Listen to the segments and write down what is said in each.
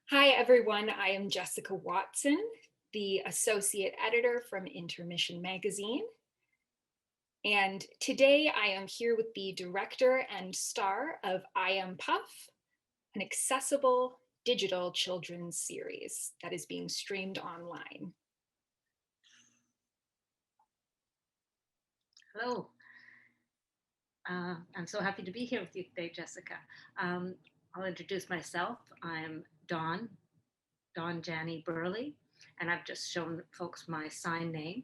Hi, everyone. I am Jessica Watson, the associate editor from Intermission Magazine. And today I am here with the director and star of I Am Puff, an accessible digital children's series that is being streamed online. Hello. I'm so happy to be here with you today, Jessica. I'll introduce myself. I'm Dawn Jani Birley, and I've just shown folks my sign name.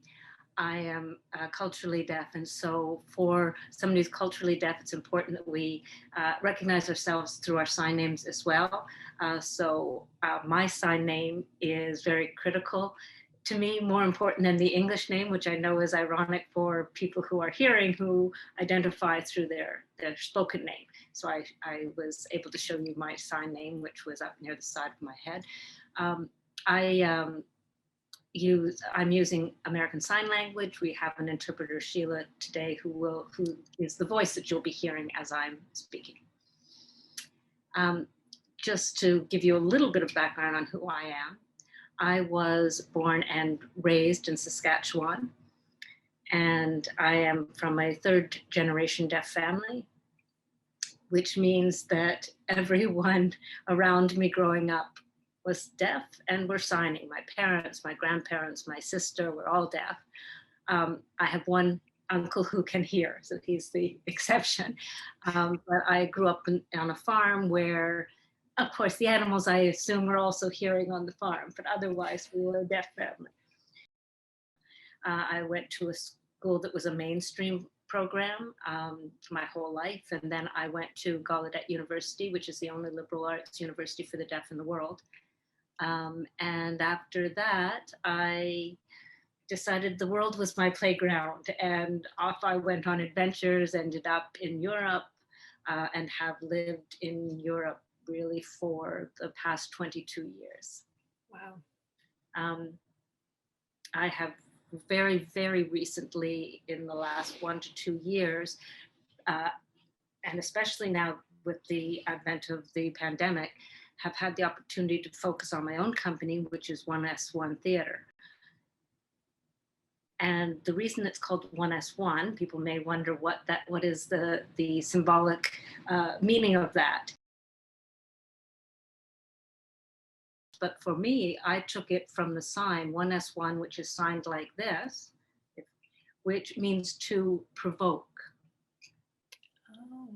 I am culturally deaf, and so for somebody who's culturally deaf, it's important that we recognize ourselves through our sign names as well. My sign name is very critical to me, more important than the English name, which I know is ironic for people who are hearing who identify through their spoken name. So I was able to show you my sign name, which was up near the side of my head. I'm using American Sign Language. We have an interpreter, Sheila, today, who is the voice that you'll be hearing as I'm speaking. Just to give you a little bit of background on who I am. I was born and raised in Saskatchewan, and I am from a third generation deaf family, which means that everyone around me growing up was deaf and were signing. My parents, my grandparents, my sister were all deaf. I have one uncle who can hear, so he's the exception. But I grew up on a farm where, of course, the animals, I assume, were also hearing on the farm, but otherwise we were a deaf family. I went to a school that was a mainstream program for my whole life, and then I went to Gallaudet University, which is the only liberal arts university for the deaf in the world. And after that, I decided the world was my playground, and off I went on adventures, ended up in Europe, and have lived in Europe really for the past 22 years. Wow. I have very, very recently, in the last 1 to 2 years, and especially now with the advent of the pandemic, have had the opportunity to focus on my own company, which is 1S1 Theatre. And the reason it's called 1S1, people may wonder what is the symbolic meaning of that. But for me, I took it from the sign 1S1, which is signed like this, which means to provoke. Oh.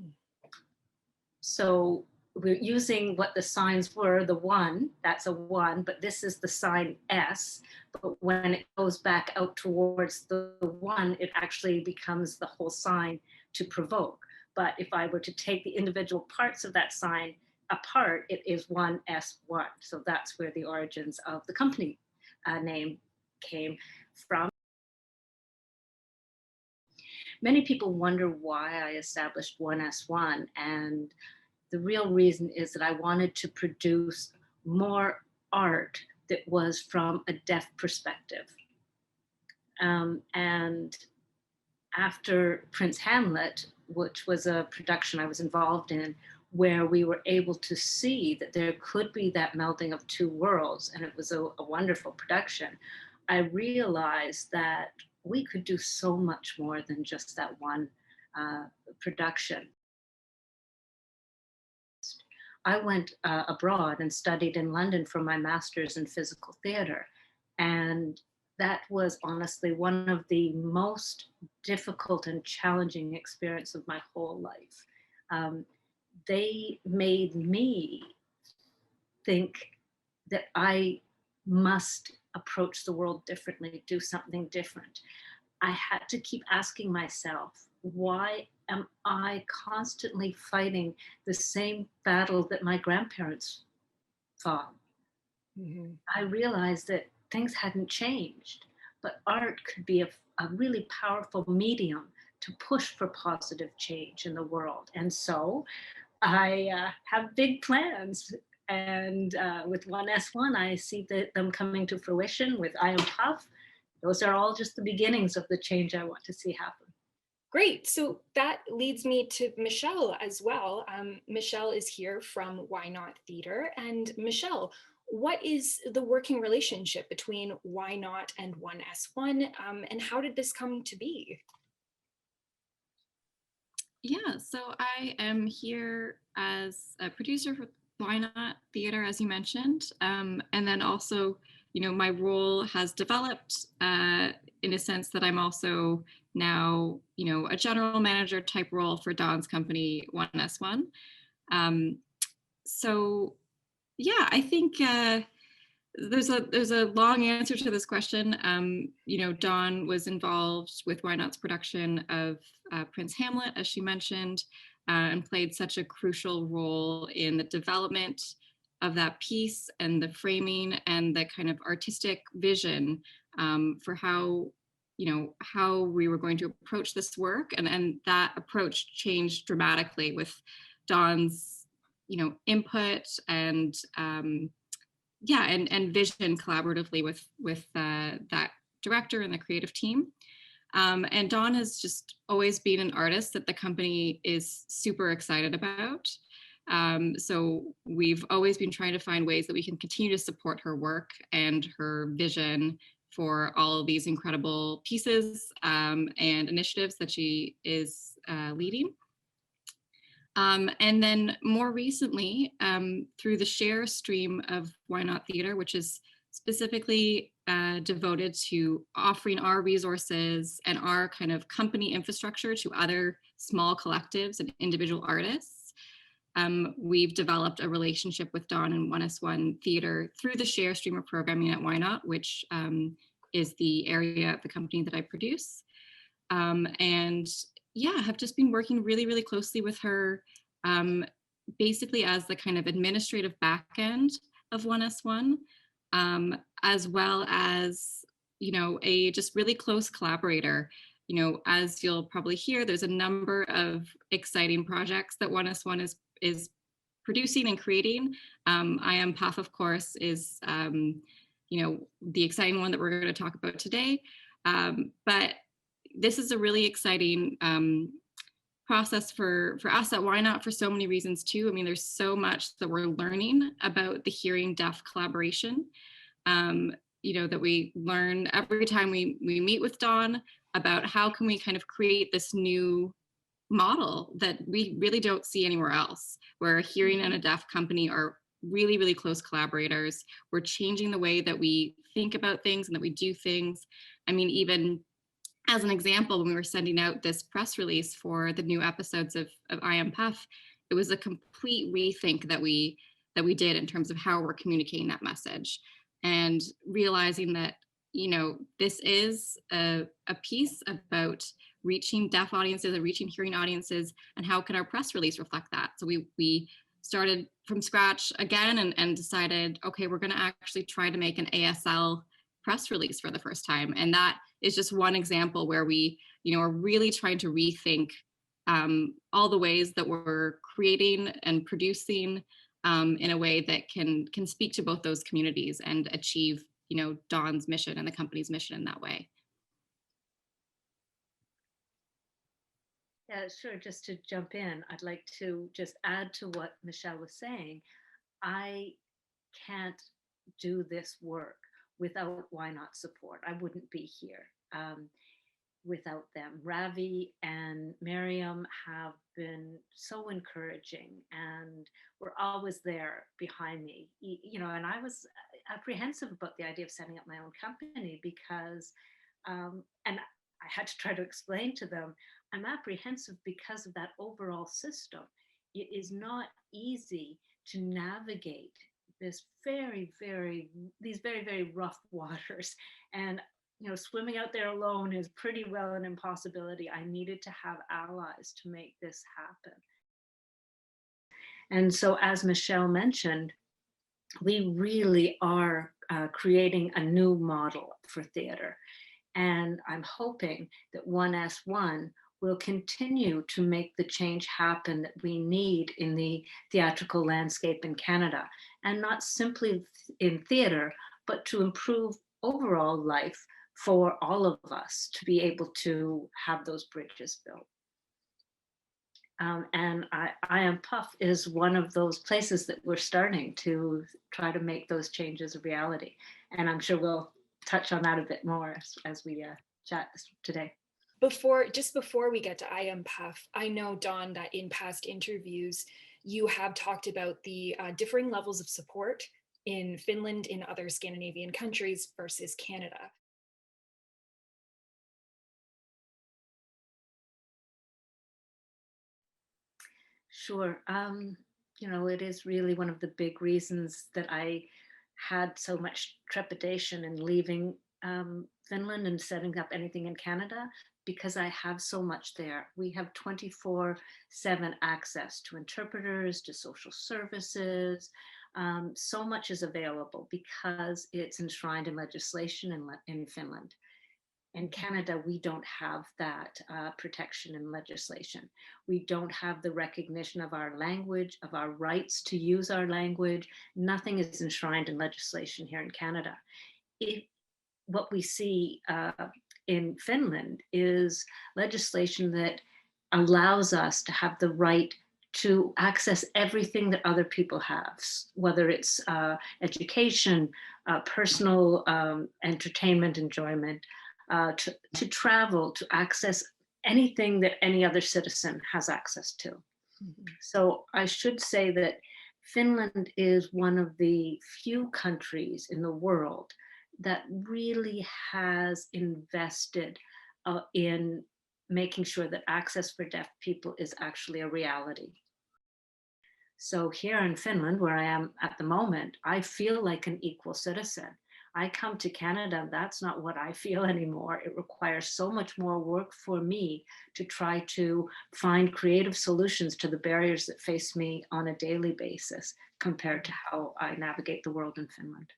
So we're using what the signs were, the one, that's a one, but this is the sign S. But when it goes back out towards the one, it actually becomes the whole sign to provoke. But if I were to take the individual parts of that sign apart, it is 1S1. So that's where the origins of the company name came from. Many people wonder why I established 1S1, and the real reason is that I wanted to produce more art that was from a deaf perspective. And after Prince Hamlet, which was a production I was involved in, where we were able to see that there could be that melding of two worlds, and it was a wonderful production, I realized that we could do so much more than just that one production. I went abroad and studied in London for my master's in physical theater. And that was honestly one of the most difficult and challenging experience of my whole life. They made me think that I must approach the world differently, do something different. I had to keep asking myself, why am I constantly fighting the same battle that my grandparents fought? Mm-hmm. I realized that things hadn't changed, but art could be a really powerful medium to push for positive change in the world. And so I have big plans. And with 1S1, I see them coming to fruition. With I Am Puff, those are all just the beginnings of the change I want to see happen. Great. So that leads me to Michelle as well. Michelle is here from Why Not Theater. And Michelle, what is the working relationship between Why Not and 1S1, and how did this come to be? Yeah, so I am here as a producer for Why Not Theater, as you mentioned. And then also, my role has developed in a sense that I'm also now, a general manager type role for Don's company, 1S1. Um, so, yeah, I think there's a long answer to this question. Dawn was involved with Why Not's production of Prince Hamlet, as she mentioned, and played such a crucial role in the development of that piece and the framing and the kind of artistic vision for how we were going to approach this work. And that approach changed dramatically with Dawn's, input and and vision collaboratively with that director and the creative team. And Dawn has just always been an artist that the company is super excited about. So we've always been trying to find ways that we can continue to support her work and her vision for all of these incredible pieces and initiatives that she is leading. And then more recently, through the share stream of Why Not Theater, which is specifically devoted to offering our resources and our kind of company infrastructure to other small collectives and individual artists, we've developed a relationship with Dawn and 1S1 Theater through the share stream of programming at Why Not, which is the area of the company that I produce. And yeah, have just been working really, really closely with her, basically as the kind of administrative back end of 1S1, as well as, a just really close collaborator. As you'll probably hear, there's a number of exciting projects that 1S1 is producing and creating. I Am Puff, of course, is, the exciting one that we're going to talk about today. But this is a really exciting process for us at Why Not for so many reasons too. I mean, there's so much that we're learning about the hearing deaf collaboration, that we learn every time we meet with Dawn about how can we kind of create this new model that we really don't see anywhere else, where a hearing and a deaf company are really, really close collaborators. We're changing the way that we think about things and that we do things. I mean, even as an example, when we were sending out this press release for the new episodes of I Am Puff, it was a complete rethink that we did in terms of how we're communicating that message, and realizing that this is a piece about reaching deaf audiences and reaching hearing audiences, and how can our press release reflect that? So we started from scratch again and decided, okay, we're going to actually try to make an ASL press release for the first time. And that is just one example where we, are really trying to rethink all the ways that we're creating and producing in a way that can speak to both those communities and achieve, Dawn's mission and the company's mission in that way. Yeah, sure. Just to jump in, I'd like to just add to what Michelle was saying. I can't do this work without Why Not support. I wouldn't be here without them. Ravi and Miriam have been so encouraging, and were always there behind me. And I was apprehensive about the idea of setting up my own company because, and I had to try to explain to them, I'm apprehensive because of that overall system. It is not easy to navigate these very, very rough waters. And swimming out there alone is pretty well an impossibility. I needed to have allies to make this happen. And so, as Michelle mentioned, we really are creating a new model for theater. And I'm hoping that 1S1 will continue to make the change happen that we need in the theatrical landscape in Canada, and not simply in theater, but to improve overall life for all of us to be able to have those bridges built. And I Am Puff is one of those places that we're starting to try to make those changes a reality. And I'm sure we'll touch on that a bit more as we chat today. Just before we get to I Am Puff, I know, Dawn, that in past interviews, you have talked about the differing levels of support in Finland, in other Scandinavian countries versus Canada. Sure. It is really one of the big reasons that I had so much trepidation in leaving Finland and setting up anything in Canada, because I have so much there. We have 24/7 access to interpreters, to social services. So much is available because it's enshrined in legislation in Finland. In Canada, we don't have that protection in legislation. We don't have the recognition of our language, of our rights to use our language. Nothing is enshrined in legislation here in Canada. What we see in Finland is legislation that allows us to have the right to access everything that other people have, whether it's education, personal entertainment, enjoyment, to travel, to access anything that any other citizen has access to. Mm-hmm. So I should say that Finland is one of the few countries in the world that really has invested in making sure that access for deaf people is actually a reality. So here in Finland, where I am at the moment, I feel like an equal citizen. I come to Canada, that's not what I feel anymore. It requires so much more work for me to try to find creative solutions to the barriers that face me on a daily basis compared to how I navigate the world in Finland.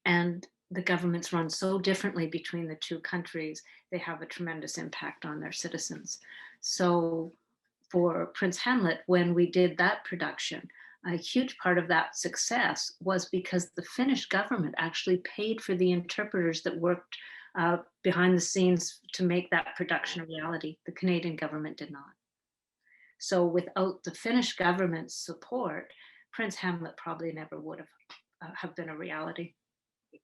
And the governments run so differently between the two countries, they have a tremendous impact on their citizens. So for Prince Hamlet, when we did that production, a huge part of that success was because the Finnish government actually paid for the interpreters that worked behind the scenes to make that production a reality. The Canadian government did not. So without the Finnish government's support, Prince Hamlet probably never would have been a reality.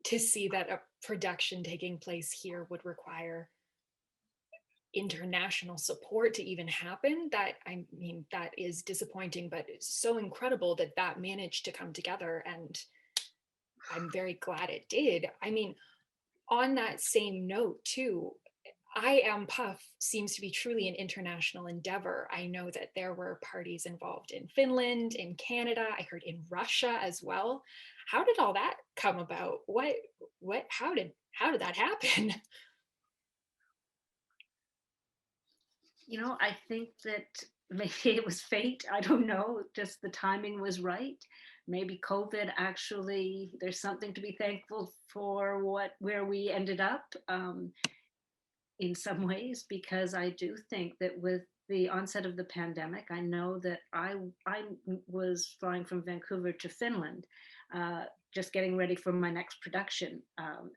To see that a production taking place here would require international support to even happen, that is disappointing, but it's so incredible that that managed to come together, and I'm very glad it did. I mean, on that same note too, I Am Puff seems to be truly an international endeavor. I know that there were parties involved in Finland, in Canada, I heard in Russia as well. How did all that come about? How did that happen? I think that maybe it was fate. I don't know. Just the timing was right. Maybe COVID actually, there's something to be thankful for where we ended up in some ways, because I do think that with the onset of the pandemic, I know that I was flying from Vancouver to Finland, just getting ready for my next production.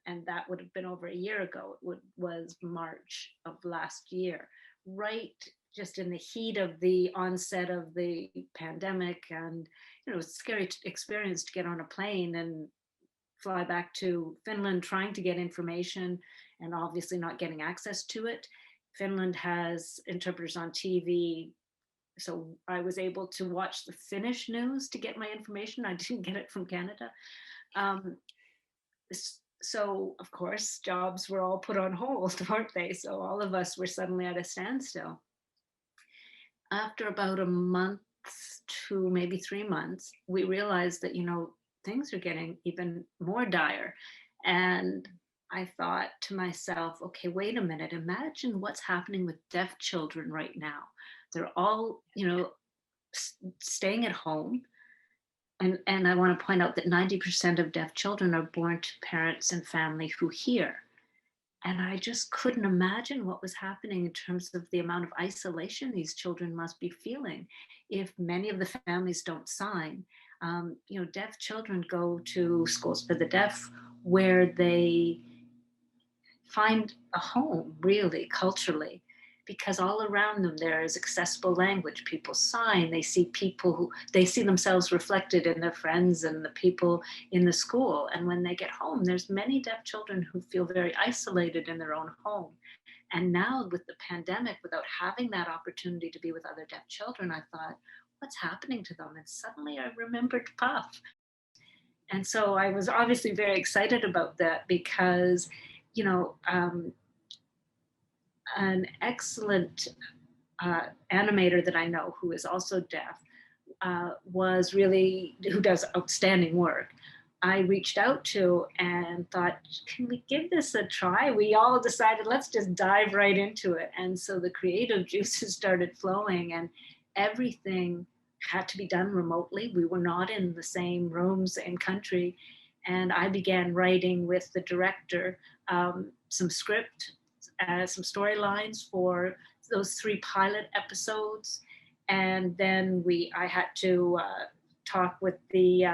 And that would have been over a year ago. Was March of last year, right just in the heat of the onset of the pandemic. And, it was a scary experience to get on a plane and fly back to Finland trying to get information and obviously not getting access to it. Finland has interpreters on TV, so I was able to watch the Finnish news to get my information. I didn't get it from Canada. So of course, jobs were all put on hold, weren't they? So all of us were suddenly at a standstill. After about a month to maybe 3 months, we realized that, things are getting even more dire. And I thought to myself, okay, wait a minute, imagine what's happening with deaf children right now. They're all, staying at home. And I want to point out that 90% of deaf children are born to parents and family who hear. And I just couldn't imagine what was happening in terms of the amount of isolation these children must be feeling if many of the families don't sign. Deaf children go to schools for the deaf where they find a home, really, culturally, because all around them there is accessible language. People sign, they see people who, they see themselves reflected in their friends and the people in the school. And when they get home, there's many deaf children who feel very isolated in their own home. And now with the pandemic, without having that opportunity to be with other deaf children, I thought, what's happening to them? And suddenly I remembered Puff. And so I was obviously very excited about that because, you know, an excellent animator that I know who is also deaf who does outstanding work. I reached out to and thought, can we give this a try? We all decided, let's just dive right into it. And so the creative juices started flowing and everything had to be done remotely. We were not in the same room, same country. And I began writing with the director some script, some storylines for those 3 pilot episodes. And then I had to talk with the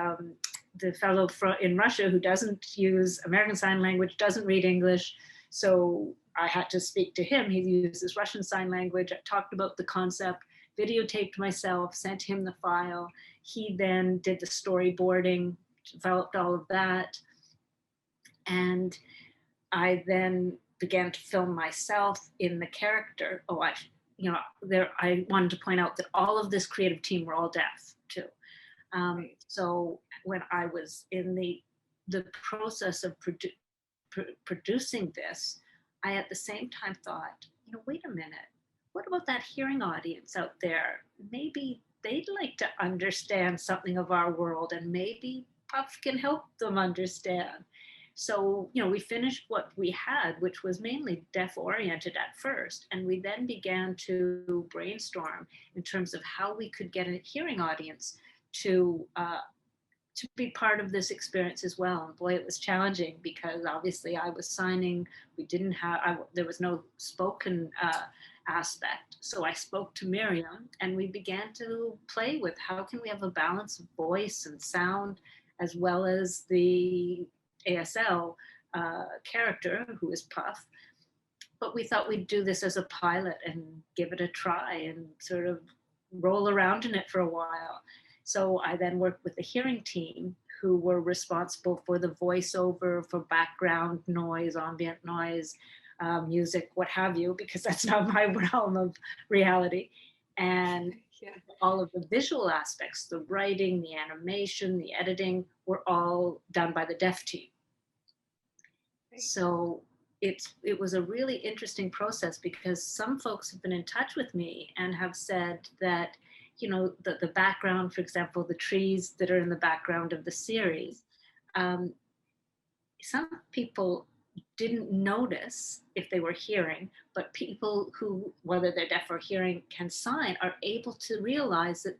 fellow in Russia who doesn't use American Sign Language, doesn't read English. So I had to speak to him. He uses Russian Sign Language. I talked about the concept, videotaped myself, sent him the file. He then did the storyboarding, developed all of that. And I then began to film myself in the character. I wanted to point out that all of this creative team were all deaf too. So when I was in the process of producing this, I at the same time thought, wait a minute, what about that hearing audience out there? Maybe they'd like to understand something of our world, and maybe Puff can help them understand. So, we finished what we had, which was mainly deaf oriented at first. And we then began to brainstorm in terms of how we could get a hearing audience to be part of this experience as well. And boy, it was challenging because obviously I was signing, there was no spoken aspect. So I spoke to Miriam and we began to play with how can we have a balance of voice and sound, as well as the ASL character who is Puff. But we thought we'd do this as a pilot and give it a try and sort of roll around in it for a while. So I then worked with the hearing team who were responsible for the voiceover, for background noise, ambient noise, music, what have you, because that's not my realm of reality. And all of the visual aspects, the writing, the animation, the editing, were all done by the deaf team. So it was a really interesting process because some folks have been in touch with me and have said that, the background, for example, the trees that are in the background of the series, some people didn't notice if they were hearing, but people who, whether they're deaf or hearing, can sign, are able to realize that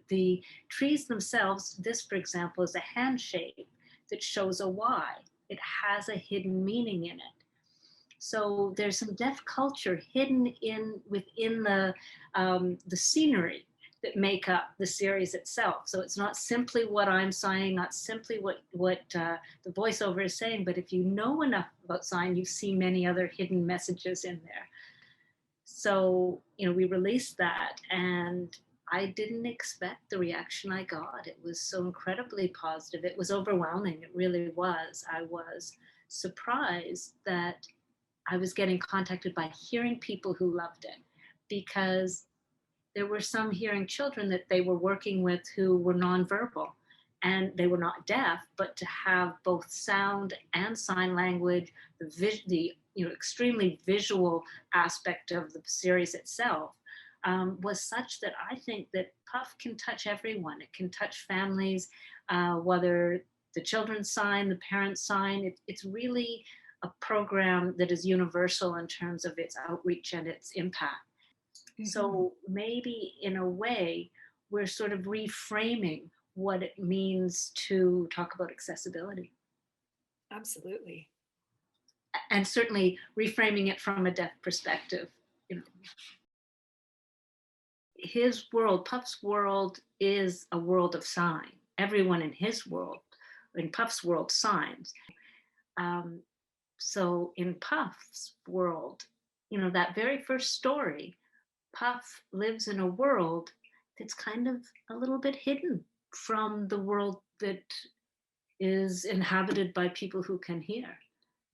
the trees themselves, this, for example, is a hand shape that shows a Y. It has a hidden meaning in it. So there's some deaf culture hidden within the scenery that make up the series itself. So it's not simply what I'm signing, not simply what the voiceover is saying, but if you know enough about sign, you see many other hidden messages in there. So, we released that and I didn't expect the reaction I got. It was so incredibly positive. It was overwhelming. It really was. I was surprised that I was getting contacted by hearing people who loved it, because there were some hearing children that they were working with who were nonverbal and they were not deaf, but to have both sound and sign language, the extremely visual aspect of the series itself was such that I think that Puff can touch everyone. It can touch families, whether the children sign, the parents sign. It's really a program that is universal in terms of its outreach and its impact. Mm-hmm. So maybe in a way, we're sort of reframing what it means to talk about accessibility. Absolutely. And certainly reframing it from a deaf perspective. His world, Puff's world, is a world of sign. Everyone in his world, in Puff's world, signs. So in Puff's world, that very first story, Puff lives in a world that's kind of a little bit hidden from the world that is inhabited by people who can hear.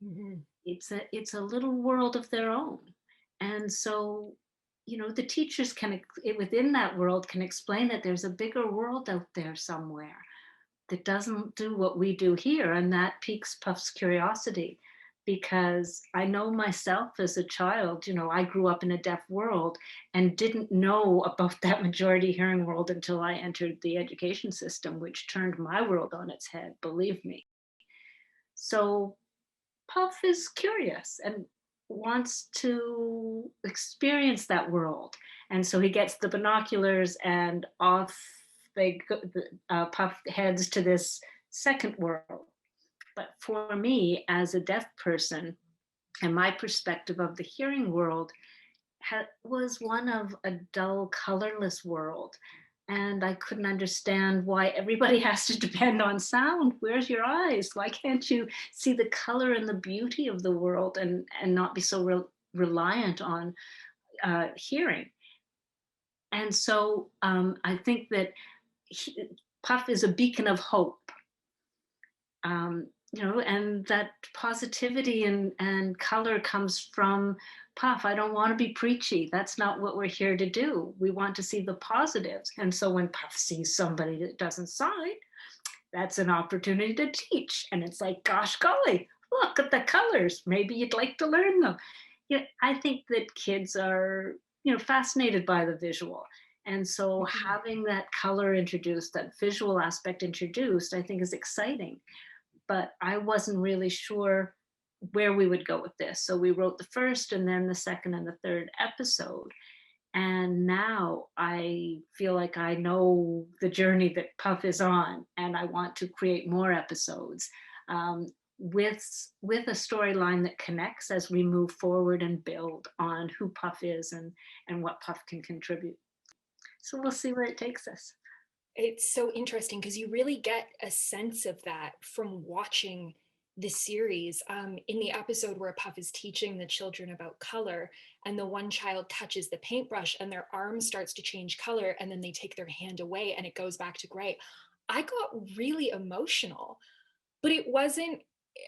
Mhm. It's a little world of their own. And so, the teachers within that world can explain that there's a bigger world out there somewhere that doesn't do what we do here. And that piques Puff's curiosity, because I know myself as a child, I grew up in a deaf world and didn't know about that majority hearing world until I entered the education system, which turned my world on its head, believe me. So Puff is curious and wants to experience that world. And so he gets the binoculars and off they go, Puff heads to this second world. But for me, as a deaf person, and my perspective of the hearing world was one of a dull, colorless world. And I couldn't understand why everybody has to depend on sound. Where's your eyes? Why can't you see the color and the beauty of the world and not be so reliant on hearing? And so I think that Puff is a beacon of hope. And that positivity and color comes from Puff. I don't want to be preachy. That's not what we're here to do. We want to see the positives. And so when Puff sees somebody that doesn't sign, that's an opportunity to teach. And it's like, gosh golly, look at the colors. Maybe you'd like to learn them. I think that kids are, fascinated by the visual. And so having that color introduced, that visual aspect introduced, I think is exciting. But I wasn't really sure where we would go with this. So we wrote the first and then the second and the third episode. And now I feel like I know the journey that Puff is on, and I want to create more episodes with a storyline that connects as we move forward and build on who Puff is and what Puff can contribute. So we'll see where it takes us. It's so interesting because you really get a sense of that from watching the series. In the episode where Puff is teaching the children about color, and the one child touches the paintbrush and their arm starts to change color, and then they take their hand away and it goes back to gray. I got really emotional, but it wasn't,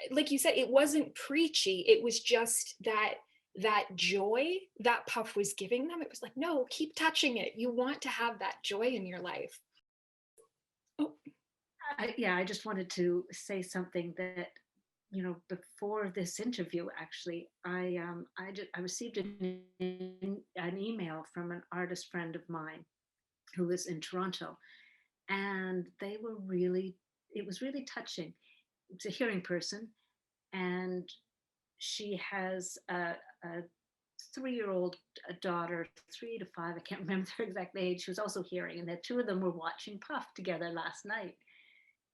like you said, it wasn't preachy. It was just that joy that Puff was giving them. It was like, no, keep touching it. You want to have that joy in your life. Oh, I just wanted to say something that, before this interview, actually, I received an email from an artist friend of mine who is in Toronto, and it was really touching. It's a hearing person, and she has a 3-year-old daughter, 3 to 5, I can't remember their exact age, who's also hearing, and the two of them were watching Puff together last night.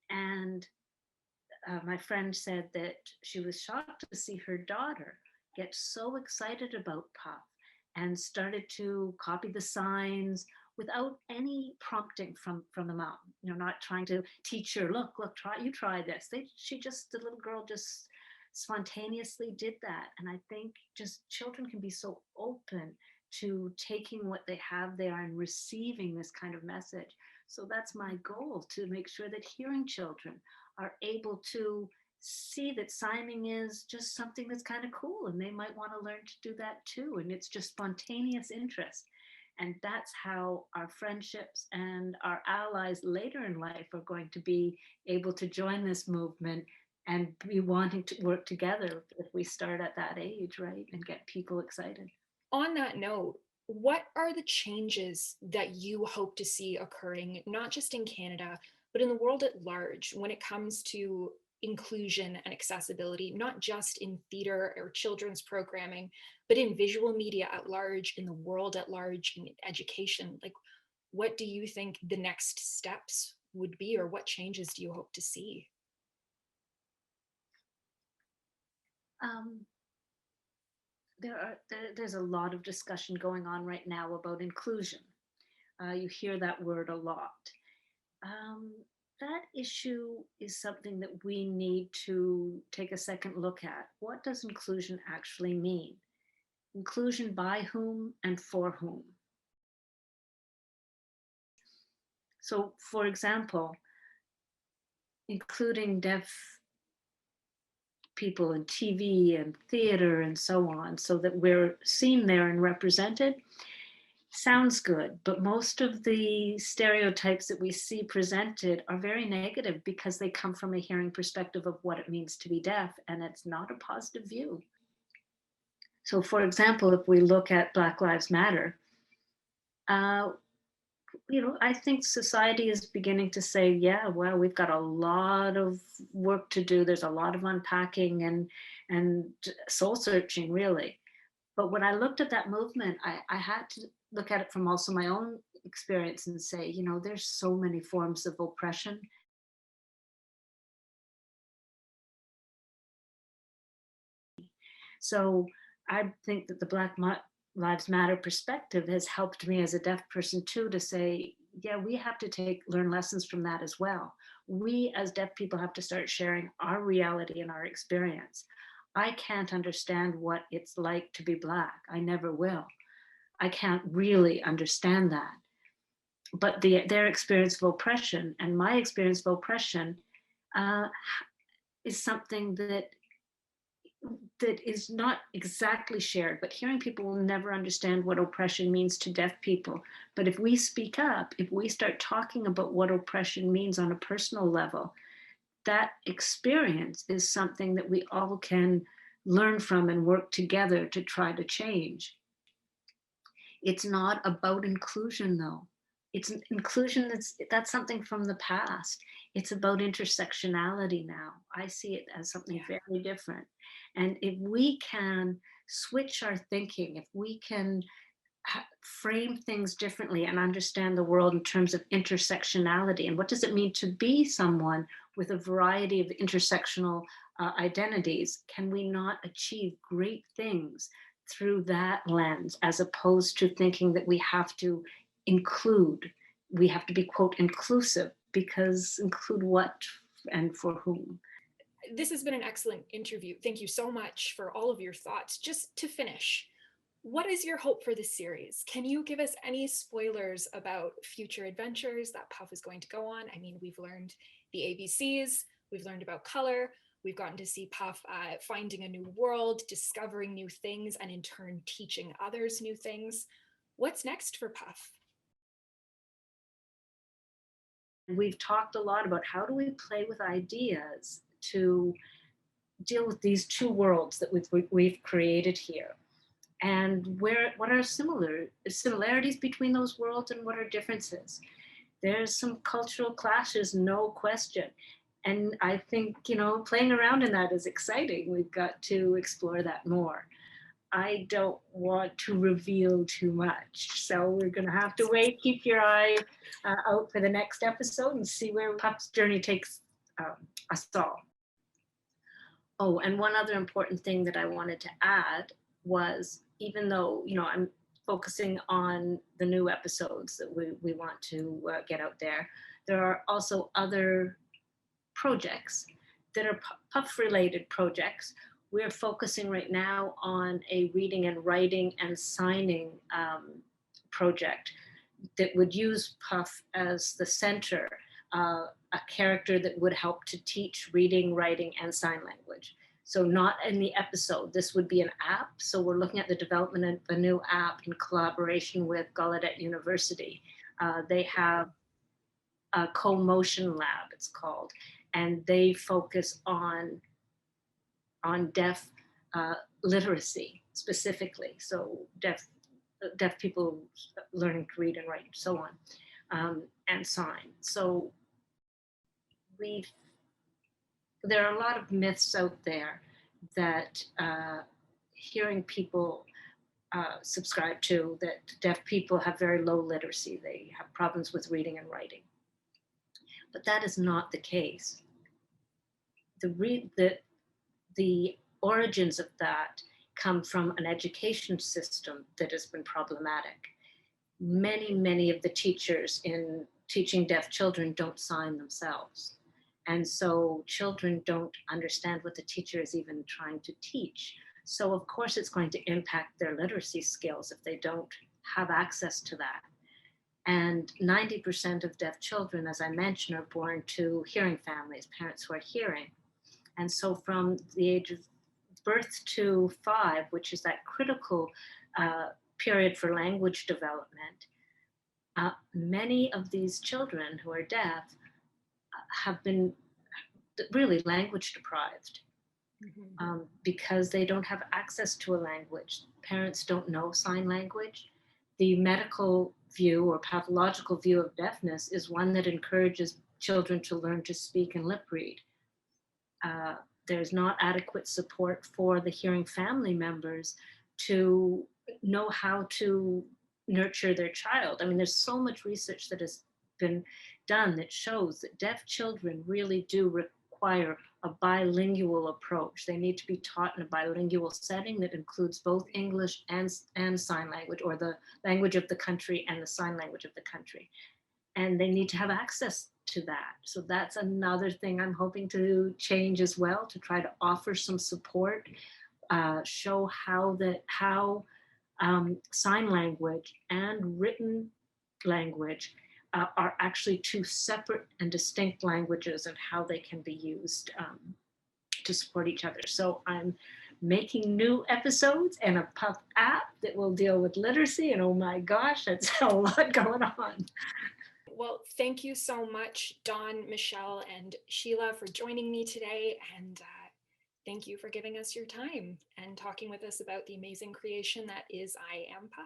And my friend said that she was shocked to see her daughter get so excited about Puff and started to copy the signs without any prompting from the mom. Not trying to teach her, look, try this. The little girl just spontaneously did that. And I think just children can be so open to taking what they have there and receiving this kind of message. So that's my goal, to make sure that hearing children are able to see that signing is just something that's kind of cool, and they might want to learn to do that too. And it's just spontaneous interest. And that's how our friendships and our allies later in life are going to be able to join this movement and be wanting to work together if we start at that age, right? And get people excited. on that note, what are the changes that you hope to see occurring, not just in Canada, but in the world at large when it comes to inclusion and accessibility, not just in theater or children's programming, but in visual media at large, in the world at large, in education? Like, what do you think the next steps would be, or what changes do you hope to see? Um, there's a lot of discussion going on right now about inclusion. You hear that word a lot. Um, that issue is something that we need to take a second look at. What does inclusion actually mean? inclusion by whom and for whom. So, for example, including deaf people in TV and theater and so on, so that we're seen there and represented, sounds good. But most of the stereotypes that we see presented are very negative because they come from a hearing perspective of what it means to be deaf, and it's not a positive view. So, for example, if we look at Black Lives Matter, I think society is beginning to say, yeah, well, we've got a lot of work to do. There's a lot of unpacking and soul searching, really. But when I looked at that movement, I had to look at it from also my own experience and say, there's so many forms of oppression. So I think that the Black Lives Matter perspective has helped me as a deaf person too, to say, yeah, we have to learn lessons from that as well. We as deaf people have to start sharing our reality and our experience. I can't understand what it's like to be Black. I never will. I can't really understand that. But their experience of oppression and my experience of oppression is something that is not exactly shared, but hearing people will never understand what oppression means to deaf people. But if we speak up, if we start talking about what oppression means on a personal level, that experience is something that we all can learn from and work together to try to change. It's not about inclusion, though. It's inclusion that's something from the past. It's about intersectionality now. I see it as something very different. And if we can switch our thinking, if we can frame things differently and understand the world in terms of intersectionality, and what does it mean to be someone with a variety of intersectional identities, can we not achieve great things through that lens, as opposed to thinking that we have to include, we have to be, quote, inclusive, because include what and for whom? This has been an excellent interview. Thank you so much for all of your thoughts. Just to finish, what is your hope for this series? Can you give us any spoilers about future adventures that Puff is going to go on? I mean, we've learned the ABCs, we've learned about color, we've gotten to see Puff finding a new world, discovering new things, and in turn teaching others new things. What's next for Puff? We've talked a lot about how do we play with ideas to deal with these two worlds that we've created here, and what are similarities between those worlds and what are differences. There's some cultural clashes, no question, and I think playing around in that is exciting. We've got to explore that more. I don't want to reveal too much, so we're going to have to wait. Keep your eye out for the next episode and see where Puff's journey takes us all. Oh, and one other important thing that I wanted to add was, even though I'm focusing on the new episodes that we want to get out there, there are also other projects that are Puff-related projects. We're focusing right now on a reading and writing and signing project that would use Puff as the center, a character that would help to teach reading, writing, and sign language. So not in the episode, this would be an app. So we're looking at the development of a new app in collaboration with Gallaudet University. They have a co-motion lab, it's called, and they focus on deaf literacy specifically. So deaf people learning to read and write and so on, and sign. So there are a lot of myths out there that hearing people subscribe to, that deaf people have very low literacy. They have problems with reading and writing. But that is not the case. The origins of that come from an education system that has been problematic. Many of the teachers in teaching deaf children don't sign themselves. And so children don't understand what the teacher is even trying to teach. So of course it's going to impact their literacy skills if they don't have access to that. And 90% of deaf children, as I mentioned, are born to hearing families, parents who are hearing. And so from the age of birth to 5, which is that critical period for language development, many of these children who are deaf have been really language deprived. Because they don't have access to a language. Parents don't know sign language. The medical view or pathological view of deafness is one that encourages children to learn to speak and lip read. There's not adequate support for the hearing family members to know how to nurture their child. I mean, there's so much research that has been done that shows that deaf children really do require a bilingual approach. They need to be taught in a bilingual setting that includes both English and sign language, or the language of the country and the sign language of the country. And they need to have access to that. So that's another thing I'm hoping to change as well, to try to offer some support, show how sign language and written language are actually two separate and distinct languages, and how they can be used to support each other. So I'm making new episodes and a Puff app that will deal with literacy, and oh my gosh, that's a lot going on. Well, thank you so much, Dawn, Michelle, and Sheila, for joining me today. And thank you for giving us your time and talking with us about the amazing creation that is I Am Puff.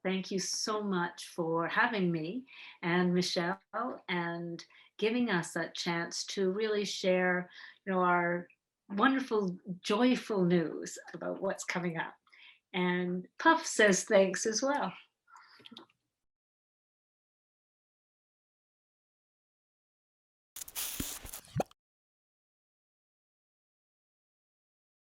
Thank you so much for having me and Michelle, and giving us that chance to really share, our wonderful, joyful news about what's coming up. And Puff says thanks as well.